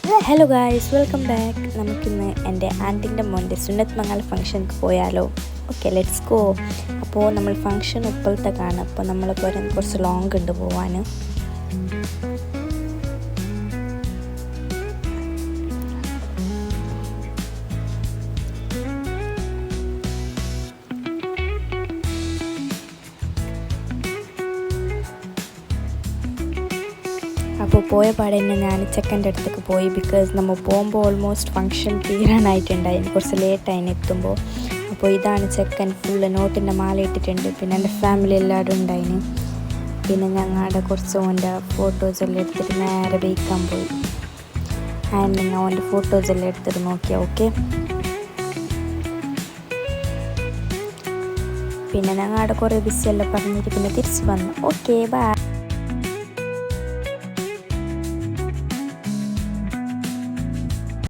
Hello guys, welcome back. നമുക്കിന്ന് എൻ്റെ ആൻറ്റിൻ്റെ മോൻ്റെ സുന്നത്ത് മംഗൽ ഫംഗ്ഷനിക്ക് പോയാലോ? Okay, let's go. അപ്പോൾ നമ്മൾ ഫംഗ്ഷൻ ഇപ്പോഴത്തെ കാണും. അപ്പോൾ നമ്മൾ കുറച്ച് ലോങ് ഉണ്ട് പോവാൻ. അപ്പോൾ പോയ പാടെ തന്നെ ഞാൻ ചെക്കൻ്റെ അടുത്തേക്ക് പോയി. ബിക്കോസ് നമ്മൾ പോകുമ്പോൾ ഓൾമോസ്റ്റ് ഫംഗ്ഷൻ തീരാനായിട്ടുണ്ടായി, കുറച്ച് ലേറ്റായിന് എത്തുമ്പോൾ. അപ്പോൾ ഇതാണ് ചെക്കൻ, ഫുള്ള് നോട്ടിൻ്റെ മാല ഇട്ടിട്ടുണ്ട്. പിന്നെ എൻ്റെ ഫാമിലി എല്ലാവരും ഉണ്ടായിന്. പിന്നെ ഞങ്ങളുടെ കുറച്ച് ഓൻ്റെ ഫോട്ടോസ് എല്ലാം എടുത്തിട്ട് നേരെ വയ്ക്കാൻ പോയി. ആൻഡ് നിങ്ങൾ ഓൻ്റെ ഫോട്ടോസ് എല്ലാം എടുത്തിട്ട് നോക്കിയാൽ ഓക്കെ. പിന്നെ ഞങ്ങളുടെ കുറേ ബിസി എല്ലാം പറഞ്ഞിട്ട് പിന്നെ തിരിച്ച് വന്നു. Okay, by.